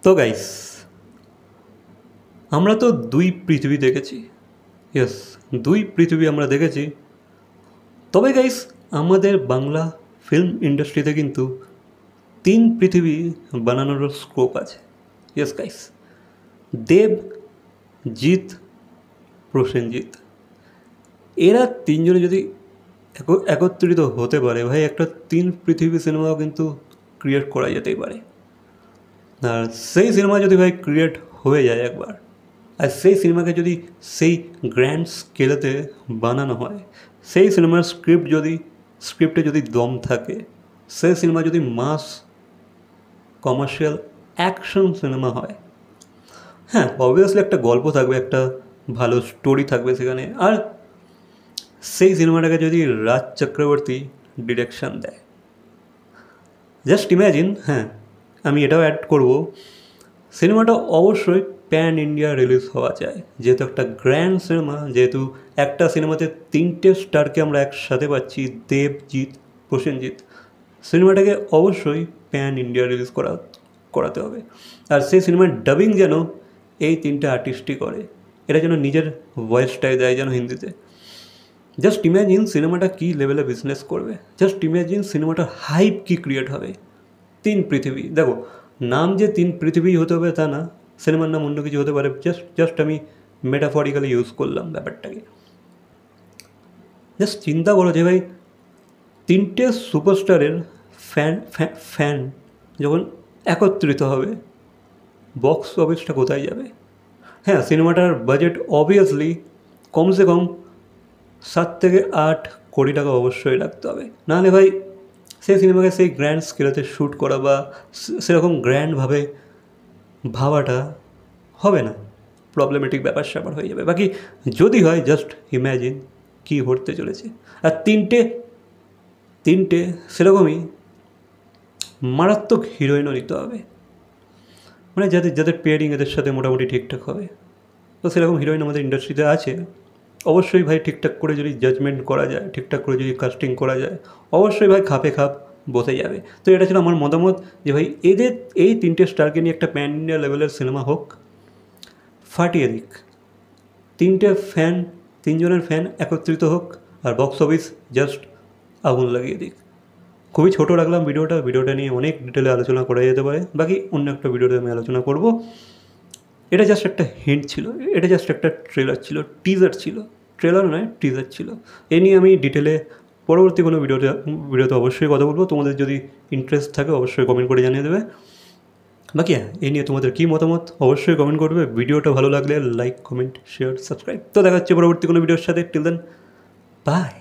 তো গাইস, আমরা তো দুই পৃথিবী দেখেছি। ইয়েস, দুই পৃথিবী আমরা দেখেছি। তবে গাইস, আমাদের বাংলা ফিল্ম ইন্ডাস্ট্রিতে কিন্তু তিন পৃথিবী বানানোরও স্কোপ আছে। ইয়েস গাইস, দেব, জিৎ, প্রসেনজিৎ, এরা তিনজনে যদি একত্রিত হতে পারে ভাই, একটা তিন পৃথিবী সিনেমাও কিন্তু ক্রিয়েট করা যেতেই পারে। আর সেই সিনেমা যদি ভাই ক্রিয়েট হয়ে যায় একবার, আর সেই সিনেমাকে যদি সেই গ্র্যান্ড স্কেলেতে বানানো হয়, সেই সিনেমার স্ক্রিপ্টে যদি দম থাকে, সেই সিনেমা যদি মাস কমার্শিয়াল অ্যাকশন সিনেমা হয়, হ্যাঁ অবভিয়াসলি একটা গল্প থাকবে, একটা ভালো স্টোরি থাকবে সেখানে। আর সেই সিনেমাটাকে যদি রাজ চক্রবর্তী ডিরেকশন দেয়, জাস্ট ইম্যাজিন। হ্যাঁ, আমি এটাও অ্যাড করব, সিনেমাটা অবশ্যই প্যান ইন্ডিয়া রিলিজ হওয়া চাই, যেহেতু একটা গ্র্যান্ড সিনেমা, যেহেতু একটা সিনেমাতে তিনটে স্টারকে আমরা একসাথে পাচ্ছি, দেব, জিৎ, প্রসেনজিৎ। সিনেমাটাকে অবশ্যই প্যান ইন্ডিয়া রিলিজ করাতে হবে। আর সেই সিনেমার ডাবিং যেন এই তিনটে আর্টিস্টই করে, এটা যেন নিজের ভয়েসটাই দেয় যেন হিন্দিতে। জাস্ট ইম্যাজিন সিনেমাটা কী লেভেলে বিজনেস করবে, জাস্ট ইম্যাজিন সিনেমাটার হাইপ কী ক্রিয়েট হবে। তিন পৃথিবী, দেখো নাম যে তিন পৃথিবী হতে হবে তা না, সিনেমার নাম অন্য কিছু হতে পারে, জাস্ট আমি মেটাফরিক্যালি ইউজ করলাম ব্যাপারটাকে। জাস্ট চিন্তা করো যে ভাই, তিনটে সুপারস্টারের ফ্যান যখন একত্রিত হবে, বক্স অফিসটা কোথায় যাবে। হ্যাঁ, সিনেমাটার বাজেট অবভিয়াসলি কমসে কম 7 থেকে 8 কোটি টাকা অবশ্যই রাখতে হবে, নাহলে ভাই সেই সিনেমাকে সেই গ্র্যান্ড স্কেলেতে শ্যুট করা বা সেরকম গ্র্যান্ডভাবে ভাবাটা হবে না, প্রবলেমেটিক ব্যাপার স্যাপার হয়ে যাবে। বাকি যদি হয়, জাস্ট ইম্যাজিন কী ঘটতে চলেছে। আর তিনটে সেরকমই মারাত্মক হিরোইনও নিতে হবে, মানে যাদের পেয়ারিং এদের সাথে মোটামুটি ঠিকঠাক হবে। তো সেরকম হিরোইন আমাদের ইন্ডাস্ট্রিতে আছে। অবশ্যই ভাই ঠিকঠাক করে যদি জাজমেন্ট করা যায়, ঠিকঠাক করে যদি কাস্টিং করা যায়, অবশ্যই ভাই খাপে খাপ বসে যাবে। তো এটা ছিল আমার মতামত যে ভাই এই তিনটে স্টারকে নিয়ে একটা প্যান ইন্ডিয়া লেভেলের সিনেমা হোক, ফাটিয়ে দিক, তিনজনের ফ্যান একত্রিত হোক, আর বক্স অফিস জাস্ট আগুন লাগিয়ে দিক। খুবই ছোটো রাখলাম ভিডিওটা নিয়ে অনেক ডিটেলে আলোচনা করা যেতে পারে, বাকি অন্য একটা ভিডিওতে আমি আলোচনা করব। এটা জাস্ট একটা হিন্ট ছিল, এটা জাস্ট একটা ট্রেলার ছিল, ট্রেলার নয় টিজার ছিল। এ নিয়ে আমি ডিটেলে পরবর্তী কোনো ভিডিওতে অবশ্যই কথা বলবো। তোমাদের যদি ইন্টারেস্ট থাকে অবশ্যই কমেন্ট করে জানিয়ে দেবে। বাকি হ্যাঁ, এ নিয়ে তোমাদের কী মতামত অবশ্যই কমেন্ট করবে। ভিডিওটা ভালো লাগলে লাইক, কমেন্ট, শেয়ার, সাবস্ক্রাইব। তো দেখা হচ্ছে পরবর্তী কোনো ভিডিওর সাথে। Till then, by.